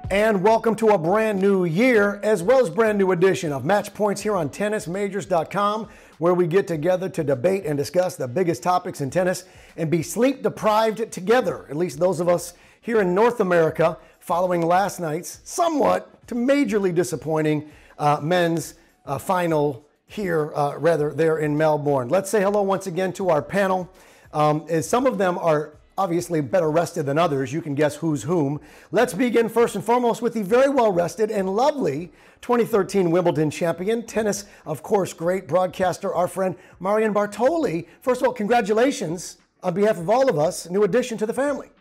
And welcome to a brand new year, as well as brand new edition of Match Points here on tennismajors.com, where we get together to debate and discuss the biggest topics in tennis and be sleep deprived together, at least those of us here in North America, following last night's somewhat to majorly disappointing men's final here, there in Melbourne. Let's say hello once again to our panel. As some of them are obviously better rested than others. You can guess who's whom. Let's begin first and foremost with the very well rested and lovely 2013 Wimbledon champion, tennis, of course, great broadcaster, our friend Marion Bartoli. First of all, congratulations on behalf of all of us, new addition to the family.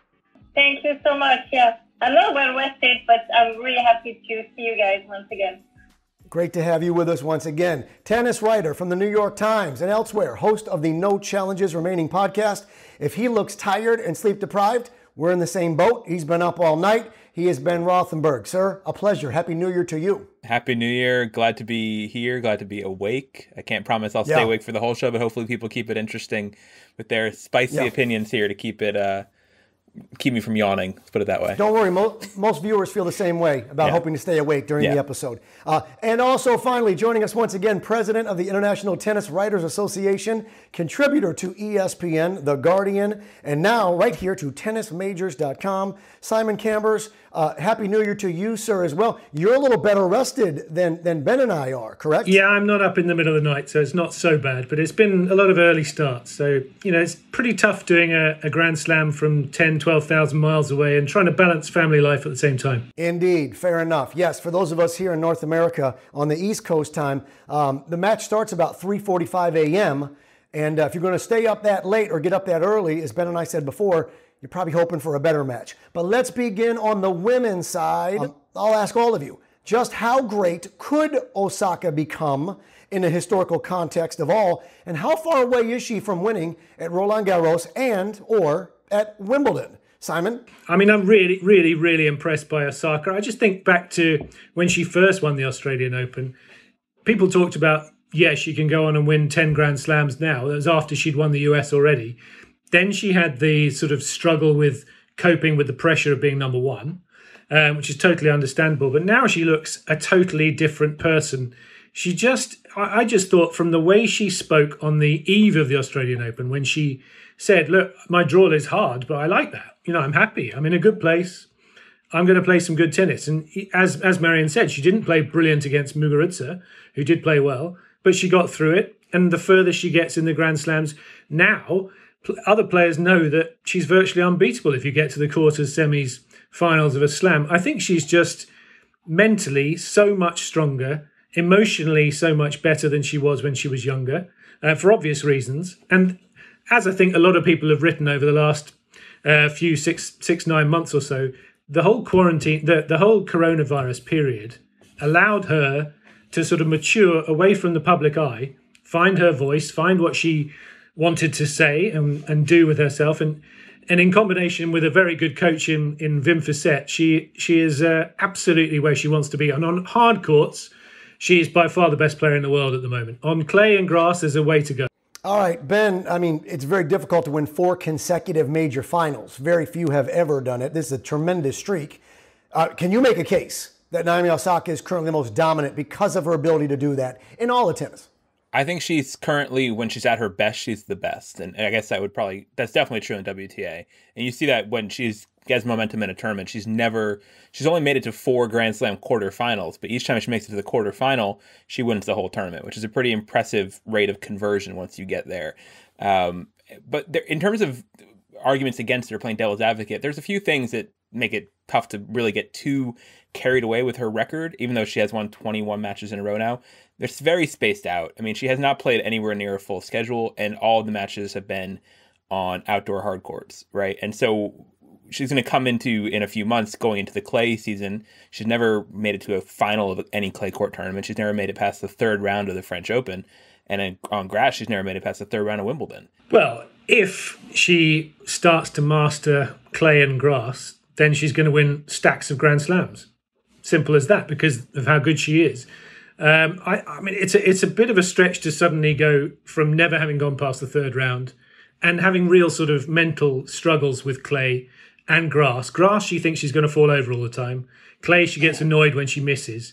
Thank you so much. Yeah, I'm not well rested, but I'm really happy to see you guys once again. Great to have you with us once again. Tennis writer from the New York Times and elsewhere, host of the No Challenges Remaining podcast. If he looks tired and sleep deprived, we're in the same boat. He's been up all night. He is Ben Rothenberg. Sir, a pleasure. Happy New Year to you. Happy New Year. Glad to be here. Glad to be awake. I can't promise I'll stay awake for the whole show, but hopefully people keep it interesting with their spicy opinions here to keep me from yawning. Let's put it that way. Don't worry. Most viewers feel the same way about hoping to stay awake during the episode. And also, finally, joining us once again, president of the International Tennis Writers Association, contributor to ESPN, The Guardian, and now right here to tennismajors.com, Simon Cambers. Happy New Year to you, sir, as well. You're a little better rested than Ben and I are, correct? Yeah, I'm not up in the middle of the night, so it's not so bad. But it's been a lot of early starts. So, it's pretty tough doing a Grand Slam from 10, 12,000 miles away and trying to balance family life at the same time. Indeed. Fair enough. Yes, for those of us here in North America on the East Coast time, the match starts about 3:45 a.m. And if you're going to stay up that late or get up that early, as Ben and I said before, you're probably hoping for a better match. But let's begin on the women's side. I'll ask all of you, just how great could Osaka become in a historical context of all, and how far away is she from winning at Roland Garros and or at Wimbledon? Simon? I mean, I'm really, really, really impressed by Osaka. I just think back to when she first won the Australian Open. People talked about, she can go on and win 10 Grand Slams now. That was after she'd won the US already. Then she had the sort of struggle with coping with the pressure of being number one, which is totally understandable. But now she looks a totally different person. I just thought from the way she spoke on the eve of the Australian Open, when she said, look, my draw is hard, but I like that. I'm happy. I'm in a good place. I'm going to play some good tennis. And as Marion said, she didn't play brilliant against Muguruza, who did play well, but she got through it. And the further she gets in the Grand Slams now, other players know that she's virtually unbeatable if you get to the quarters, semis, finals of a slam. I think she's just mentally so much stronger, emotionally so much better than she was when she was younger, for obvious reasons. And as I think a lot of people have written over the last few 9 months or so, the whole quarantine, the whole coronavirus period allowed her to sort of mature away from the public eye, find her voice, find what she wanted to say and do with herself. And in combination with a very good coach in Wim Fissette, she is absolutely where she wants to be. And on hard courts, she is by far the best player in the world at the moment. On clay and grass, there's a way to go. All right, Ben, I mean, it's very difficult to win 4 consecutive major finals. Very few have ever done it. This is a tremendous streak. Can you make a case that Naomi Osaka is currently the most dominant because of her ability to do that in all of tennis? I think she's currently, when she's at her best, she's the best. And I guess that's definitely true in WTA. And you see that when she gets momentum in a tournament, she's only made it to 4 Grand Slam quarterfinals, but each time she makes it to the quarterfinal, she wins the whole tournament, which is a pretty impressive rate of conversion once you get there. But in terms of arguments against her, playing devil's advocate, there's a few things that make it tough to really get too carried away with her record, even though she has won 21 matches in a row now. It's very spaced out. I mean, she has not played anywhere near a full schedule, and all of the matches have been on outdoor hard courts, right? And so she's going to come in a few months going into the clay season. She's never made it to a final of any clay court tournament. She's never made it past the 3rd round of the French Open. And on grass, she's never made it past the 3rd round of Wimbledon. Well, if she starts to master clay and grass, then she's going to win stacks of Grand Slams. Simple as that, because of how good she is. I mean, it's a bit of a stretch to suddenly go from never having gone past the 3rd round and having real sort of mental struggles with clay and grass. Grass, she thinks she's going to fall over all the time. Clay, she gets annoyed when she misses.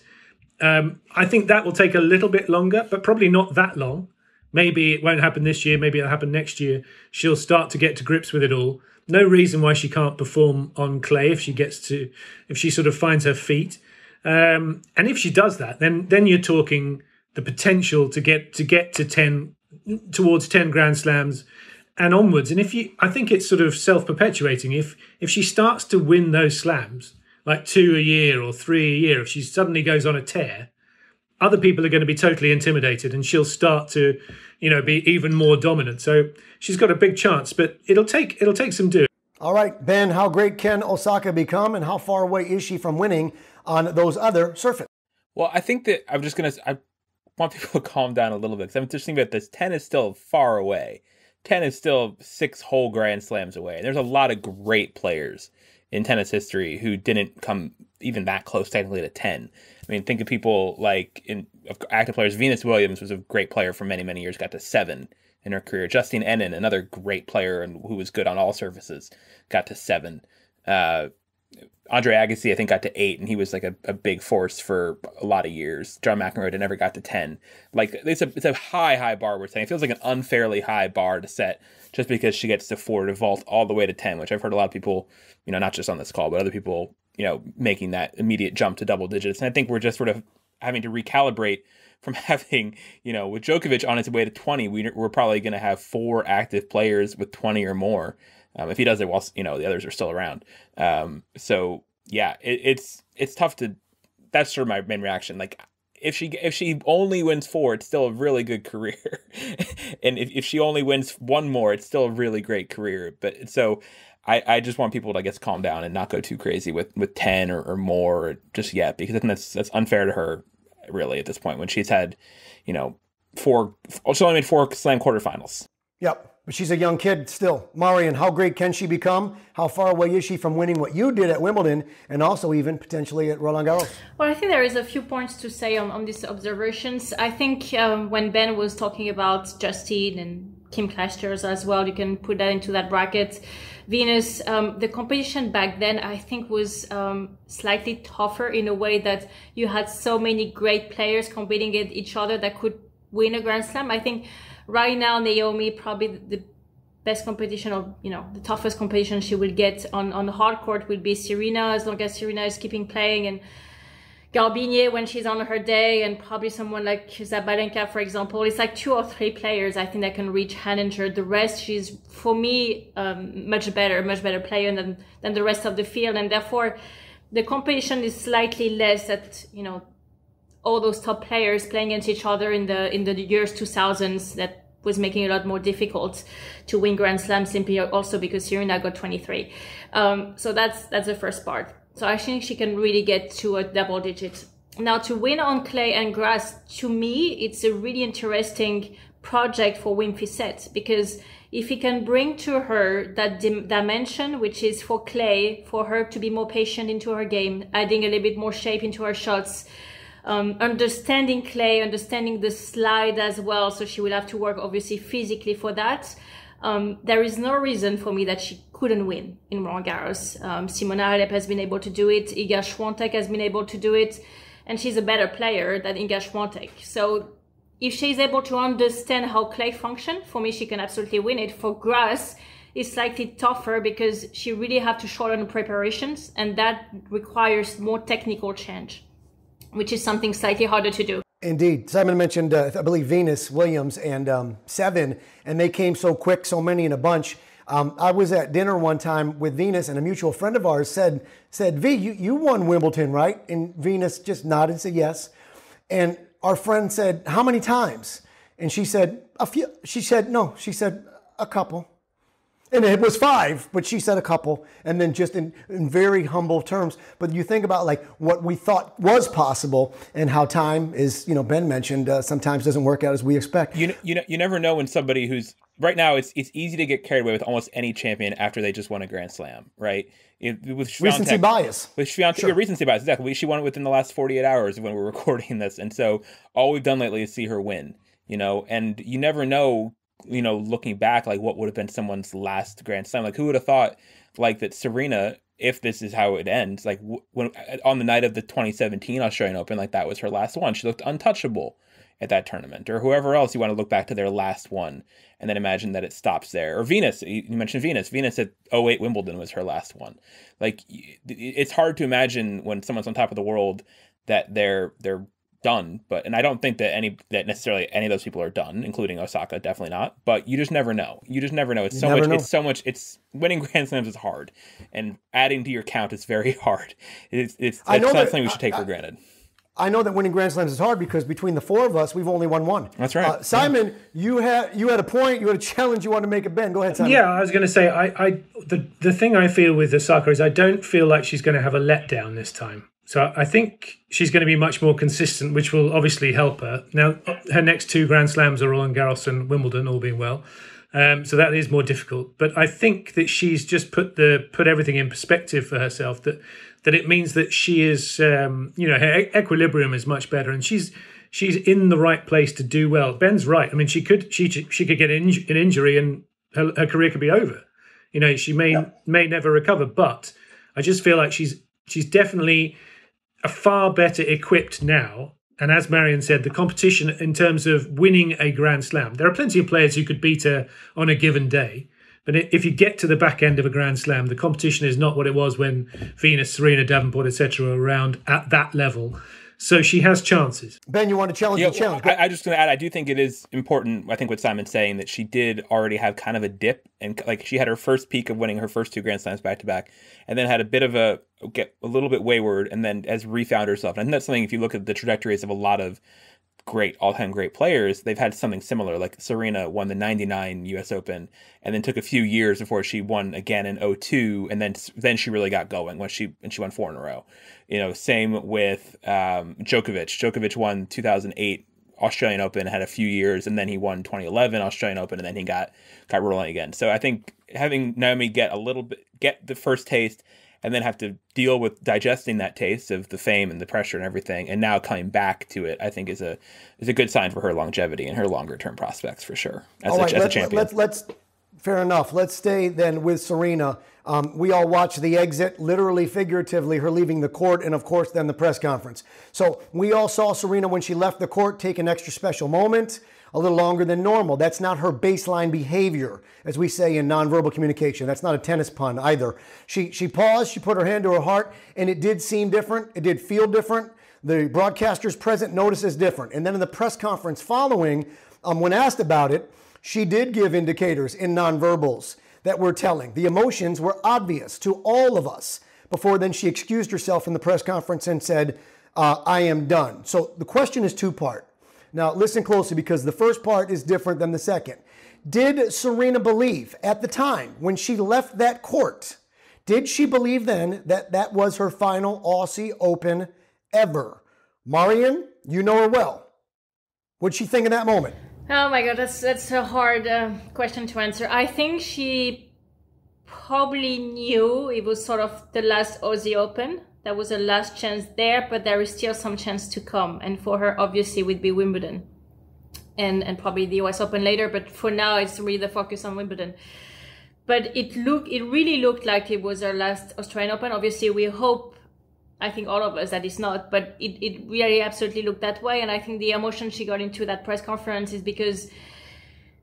I think that will take a little bit longer, but probably not that long. Maybe it won't happen this year. Maybe it'll happen next year. She'll start to get to grips with it all. No reason why she can't perform on clay if she sort of finds her feet. And if she does that, then you're talking the potential to get to 10, towards 10 Grand Slams and onwards. And I think it's sort of self-perpetuating. If she starts to win those slams, like 2 a year or 3 a year, if she suddenly goes on a tear, other people are going to be totally intimidated, and she'll start to, be even more dominant. So she's got a big chance, but it'll take some doing. All right, Ben, how great can Osaka become, and how far away is she from winning on those other surfaces? Well, I think that I want people to calm down a little bit, because I'm just thinking about this. 10 is still far away. 10 is still 6 whole Grand Slams away. And there's a lot of great players in tennis history who didn't come even that close technically to 10. I mean, think of people like active players. Venus Williams was a great player for many, many years, got to 7 in her career. Justine Henin, another great player and who was good on all surfaces, got to 7. Andre Agassi, I think, got to 8, and he was like a big force for a lot of years. John McEnroe never got to 10. Like, it's a high bar we're saying. It feels like an unfairly high bar to set just because she gets to 4 to vault all the way to 10, which I've heard a lot of people, not just on this call, but other people, making that immediate jump to double digits. And I think we're just sort of having to recalibrate from having, with Djokovic on his way to 20, we're probably going to have 4 active players with 20 or more. If he does it while, the others are still around. So yeah, it's tough to, that's sort of my main reaction. Like, if she only wins 4, it's still a really good career. And if she only wins 1 more, it's still a really great career. But so I just want people to, I guess, calm down and not go too crazy with 10 or more just yet, because I think that's unfair to her really at this point, when she's had, 4, she only made 4 slam quarterfinals. Yep. But she's a young kid still. Marion, how great can she become? How far away is she from winning what you did at Wimbledon and also even potentially at Roland Garros? Well, I think there is a few points to say on these observations. I think when Ben was talking about Justine and Kim Clijsters as well, you can put that into that bracket. Venus, the competition back then, I think, was slightly tougher in a way that you had so many great players competing against each other that could win a Grand Slam. I think right now, Naomi, probably the best competition, or the toughest competition she will get on the hard court will be Serena, as long as Serena is keeping playing, and Garbinier when she's on her day, and probably someone like Zabalenka, for example. It's like 2 or 3 players I think that can reach Haninger. The rest, she's, for me, much better player than the rest of the field, and therefore the competition is slightly less at all those top players playing against each other in the years 2000s. That was making it a lot more difficult to win Grand Slam, simply also because Serena got 23. So that's the first part. So I think she can really get to a double digit. Now, to win on clay and grass, to me, it's a really interesting project for Wim Fissette, because if he can bring to her that dimension, which is for clay, for her to be more patient into her game, adding a little bit more shape into her shots, understanding clay, understanding the slide as well. So she will have to work obviously physically for that. There is no reason for me that she couldn't win in Roland Garros. Simona Halep has been able to do it. Iga Swiatek has been able to do it. And she's a better player than Iga Swiatek. So if she's able to understand how clay functions, for me, she can absolutely win it. For grass, it's slightly tougher because she really have to shorten the preparations, and that requires more technical change, which is something slightly harder to do. Indeed. Simon mentioned, I believe, Venus Williams and 7, and they came so quick, so many in a bunch. I was at dinner one time with Venus, and a mutual friend of ours said, V, you won Wimbledon, right? And Venus just nodded and said yes. And our friend said, how many times? And she said, a few. She said, no. She said, a couple. And it was 5, but she said a couple, and then just in very humble terms. But you think about like what we thought was possible and how time is, Ben mentioned, sometimes doesn't work out as we expect. You never know when somebody who's right now, it's easy to get carried away with almost any champion after they just won a Grand Slam, right? With Swiatek, recency bias. With Swiatek, sure. Recency bias, exactly. She won it within the last 48 hours when we're recording this. And so all we've done lately is see her win, and you never know looking back, like what would have been someone's last Grand Slam? Like who would have thought like that Serena, if this is how it ends, like when on the night of the 2017 Australian Open, like that was her last one. She looked untouchable at that tournament, or whoever else you want to look back to their last one and then imagine that it stops there. Or Venus, you mentioned Venus at 08 Wimbledon was her last one. Like it's hard to imagine when someone's on top of the world that they're done, and I don't think that necessarily any of those people are done, including Osaka, definitely not. But you just never know. It's so much. It's so much. It's winning Grand Slams is hard, and adding to your count is very hard. It's not something we should take for granted. I know that winning Grand Slams is hard because between the four of us, we've only won one. That's right. Simon, you had a point, you had a challenge you wanted to make at Ben. Go ahead, Simon. Yeah, I was going to say, the thing I feel with Osaka is I don't feel like she's going to have a letdown this time. So I think she's going to be much more consistent, which will obviously help her. Now, her next two Grand Slams are Roland Garros and Wimbledon, all being well. So that is more difficult. But I think that she's just put everything in perspective for herself, that it means that she is, her equilibrium is much better, and she's in the right place to do well. Ben's right. I mean, she could get an injury and her career could be over. She may never recover, but I just feel like she's definitely a far better equipped now. And as Marion said, the competition in terms of winning a Grand Slam, there are plenty of players who could beat her on a given day. But if you get to the back end of a Grand Slam, the competition is not what it was when Venus, Serena, Davenport, etc. were around at that level. So she has chances. Ben, you want to challenge the challenge? I just going to add, I do think it is important, I think what Simon's saying, that she did already have kind of a dip. And like she had her first peak of winning her first two Grand Slams back-to-back, and then had a bit of get a little bit wayward, and then has refound herself. And that's something, if you look at the trajectories of a lot of all-time great players, they've had something similar. Like Serena won the 99 US Open and then took a few years before she won again in 02, and then she really got going when she won 4 in a row. Same with Djokovic. Djokovic won 2008 Australian Open, had a few years, and then he won 2011 Australian Open, and then he got rolling again. So I think having Naomi get the first taste and then have to deal with digesting that taste of the fame and the pressure and everything, and now coming back to it, I think is a good sign for her longevity and her longer term prospects for sure as a champion. Fair enough. Let's stay then with Serena. We all watched the exit, literally, figuratively, her leaving the court, and of course then the press conference. So we all saw Serena when she left the court take an extra special moment, a little longer than normal. That's not her baseline behavior, as we say in nonverbal communication. That's not a tennis pun either. She paused, she put her hand to her heart, and it did seem different. It did feel different. The broadcasters present noticed as different. And then in the press conference following, when asked about it, she did give indicators in nonverbals that were telling. The emotions were obvious to all of us. Before then, she excused herself in the press conference and said, I am done. So the question is two-part. Now, listen closely, because the first part is different than the second. Did Serena believe at the time when she left that court, did she believe then that that was her final Aussie Open ever? Marion, you know her well. What'd she think in that moment? Oh my God, that's a hard question to answer. I think she probably knew it was sort of the last Aussie Open. That was her last chance there, but there is still some chance to come. And for her, obviously, would be Wimbledon and probably the US Open later. But for now, it's really the focus on Wimbledon. But it really looked like it was her last Australian Open. Obviously, we hope, I think all of us, that it's not, but it really absolutely looked that way. And I think the emotion she got into that press conference is because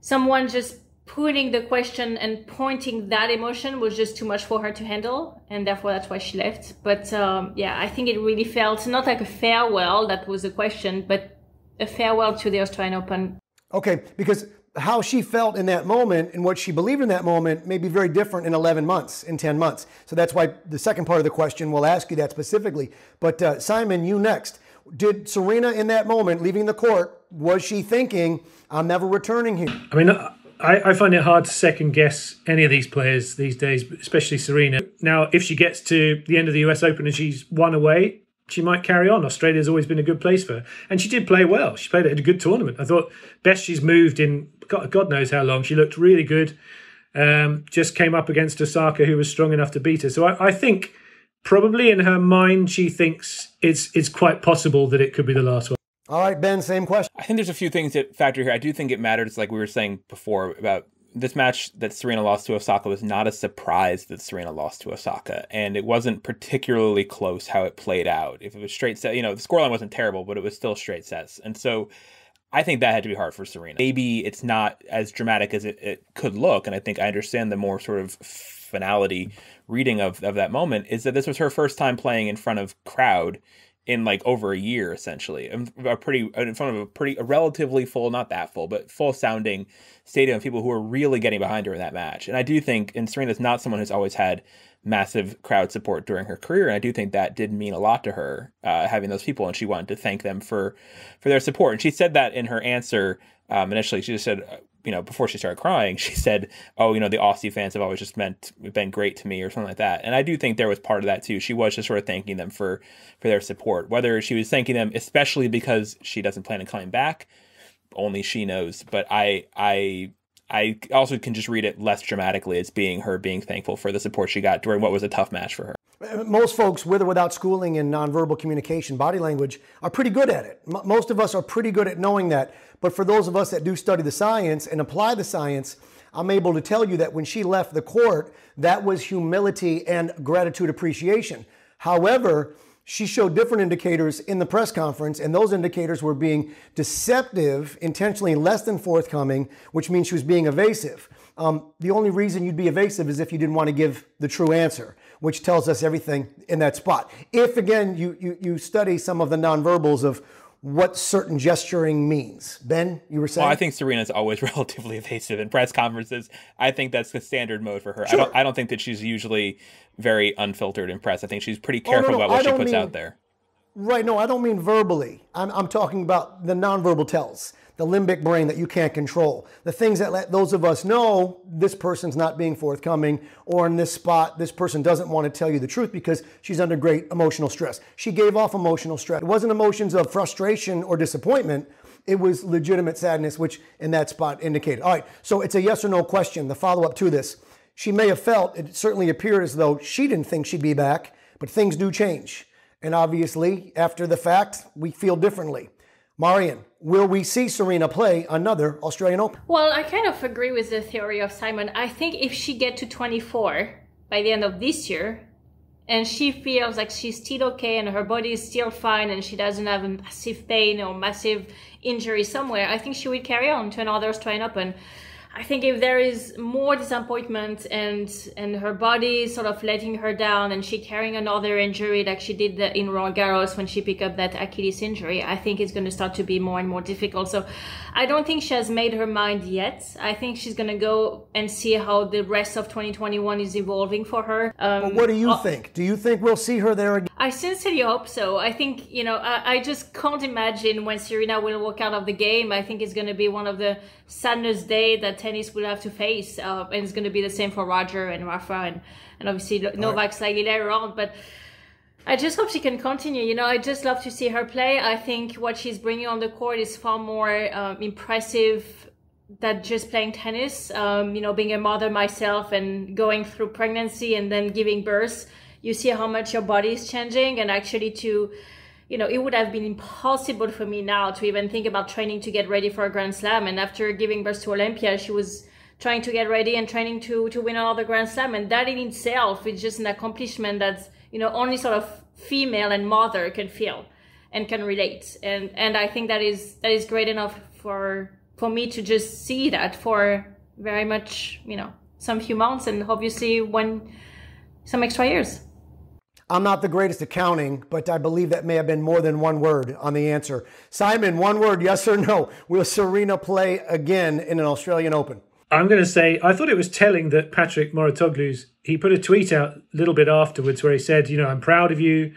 someone just putting the question and pointing that emotion was just too much for her to handle, and therefore that's why she left. But I think it really felt not like a farewell, that was the question, but a farewell to the Australian Open. Okay, because how she felt in that moment and what she believed in that moment may be very different in 11 months, in 10 months. So that's why the second part of the question will ask you that specifically. But Simon, you next. Did Serena in that moment, leaving the court, was she thinking, I'm never returning here? I mean, I find it hard to second guess any of these players these days, especially Serena. Now, if she gets to the end of the US Open and she's won away, she might carry on. Australia's always been a good place for her. And she did play well. She played at a good tournament. I thought best she's moved in God knows how long. She looked really good. Just came up against Osaka, who was strong enough to beat her. So I think probably in her mind, she thinks it's quite possible that it could be the last one. All right, Ben, same question. I think there's a few things that factor here. I do think it matters, like we were saying before, about this match that Serena lost to Osaka was not a surprise that Serena lost to Osaka, and it wasn't particularly close how it played out. If it was straight set, the scoreline wasn't terrible, but it was still straight sets. And so I think that had to be hard for Serena. Maybe it's not as dramatic as it could look, and I think I understand the more sort of finality reading of that moment is that this was her first time playing in front of crowd in like over a year, essentially, in front of a relatively full, not that full, but full sounding stadium of people who were really getting behind her in that match. And I do think, and Serena's not someone who's always had massive crowd support during her career, and I do think that did mean a lot to her, having those people, and she wanted to thank them for their support. And she said that in her answer initially. She just said, before she started crying, she said, "Oh, the Aussie fans have always just been great to me," or something like that. And I do think there was part of that too. She was just sort of thanking them for their support. Whether she was thanking them especially because she doesn't plan on coming back, only she knows. But I also can just read it less dramatically as being her being thankful for the support she got during what was a tough match for her. Most folks, with or without schooling in nonverbal communication, body language, are pretty good at it. Most of us are pretty good at knowing that. But for those of us that do study the science and apply the science, I'm able to tell you that when she left the court, that was humility and gratitude appreciation. However, she showed different indicators in the press conference, and those indicators were being deceptive, intentionally less than forthcoming, which means she was being evasive. The only reason you'd be evasive is if you didn't want to give the true answer, which tells us everything in that spot. If, again, you study some of the nonverbals of what certain gesturing means. Ben, you were saying? Well, I think Serena's always relatively evasive in press conferences. I think that's the standard mode for her. Sure. I don't think that she's usually very unfiltered in press. I think she's pretty careful about what she puts out there. Right, no, I don't mean verbally. I'm talking about the nonverbal tells, the limbic brain that you can't control, the things that let those of us know this person's not being forthcoming, or in this spot, this person doesn't want to tell you the truth because she's under great emotional stress. She gave off emotional stress. It wasn't emotions of frustration or disappointment. It was legitimate sadness, which in that spot indicated. All right, so it's a yes or no question. The follow-up to this. She may have felt, it certainly appeared as though she didn't think she'd be back, but things do change. And obviously, after the fact, we feel differently. Marion, will we see Serena play another Australian Open? Well, I kind of agree with the theory of Simon. I think if she gets to 24 by the end of this year, and she feels like she's still okay and her body is still fine and she doesn't have a massive pain or massive injury somewhere, I think she will carry on to another Australian Open. I think if there is more disappointment and her body sort of letting her down and she carrying another injury like she did in Roland Garros when she picked up that Achilles injury, I think it's going to start to be more and more difficult. So I don't think she has made her mind yet. I think she's going to go and see how the rest of 2021 is evolving for her. But what do you think? Do you think we'll see her there again? I sincerely hope so. I think, I just can't imagine when Serena will walk out of the game. I think it's going to be one of the saddest days that tennis will have to face. And it's going to be the same for Roger and Rafa and obviously Novak slightly later on. But I just hope she can continue. I just love to see her play. I think what she's bringing on the court is far more impressive than just playing tennis. Being a mother myself and going through pregnancy and then giving birth, you see how much your body is changing, and actually it would have been impossible for me now to even think about training to get ready for a Grand Slam. And after giving birth to Olympia, she was trying to get ready and training to win another Grand Slam. And that in itself is just an accomplishment that's, only sort of female and mother can feel and can relate. And I think that is great enough for me to just see that for very much, some few months and obviously some extra years. I'm not the greatest at counting, but I believe that may have been more than one word on the answer. Simon, one word, yes or no. Will Serena play again in an Australian Open? I'm going to say, I thought it was telling that Patrick Mouratoglou, he put a tweet out a little bit afterwards where he said, I'm proud of you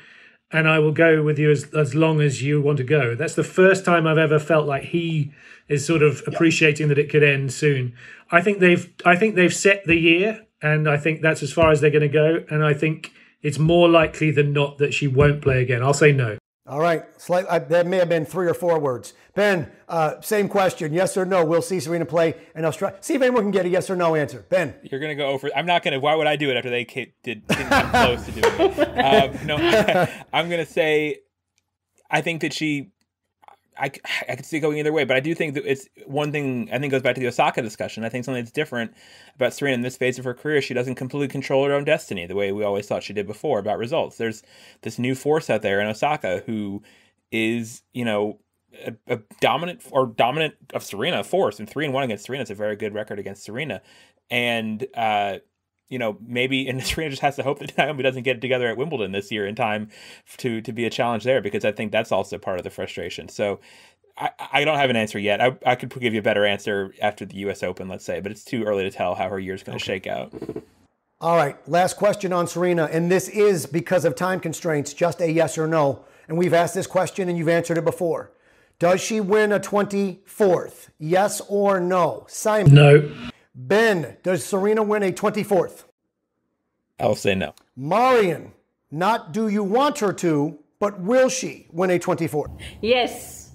and I will go with you as long as you want to go. That's the first time I've ever felt like he is sort of appreciating that it could end soon. I think they've set the year, and I think that's as far as they're going to go. And I think it's more likely than not that she won't play again. I'll say no. All right. That may have been 3 or 4 words. Ben, same question. Yes or no? We'll see Serena play in Australia. See if anyone can get a yes or no answer. Ben. You're going to go over. I'm not going to. Why would I do it after they didn't come close to doing it? No, I'm going to say I think that she I could see it going either way, but I do think that it's one thing. I think goes back to the Osaka discussion. I think something that's different about Serena in this phase of her career, she doesn't completely control her own destiny the way we always thought she did before about results. There's this new force out there in Osaka who is, you know, a dominant of Serena force, and 3-1 against Serena. It's a very good record against Serena, and you know, maybe, and Serena just has to hope that Naomi doesn't get it together at Wimbledon this year in time to be a challenge there, because I think that's also part of the frustration. So I don't have an answer yet. I could give you a better answer after the U.S. Open, let's say, but it's too early to tell how her year's going to shake out. All right, last question on Serena, and this is because of time constraints, just a yes or no. And we've asked this question and you've answered it before. Does she win a 24th? Yes or no? Simon? No. Ben, does Serena win a 24th? I'll say no. Marion, not do you want her to, but will she win a 24th? Yes.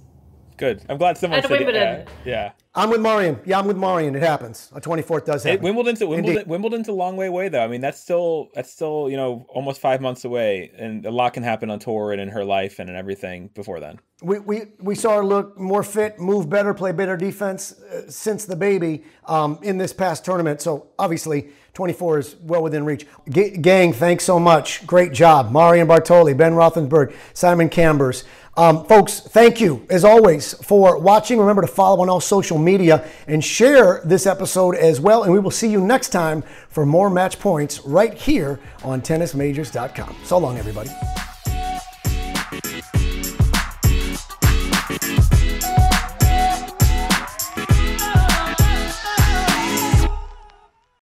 Good. I'm glad someone At said Wimbledon. it. Yeah. I'm with Marion. Yeah, I'm with Marion. It happens. A 24th does happen. Wimbledon's a long way away, though. I mean, that's still you know, almost 5 months away, and a lot can happen on tour and in her life and in everything before then. We saw her look more fit, move better, play better defense since the baby in this past tournament. So obviously 24 is well within reach. Gang, thanks so much. Great job. Marion Bartoli, Ben Rothenberg, Simon Cambers. Folks, thank you, as always, for watching. Remember to follow on all social media and share this episode as well. And we will see you next time for more Match Points right here on tennismajors.com. So long, everybody.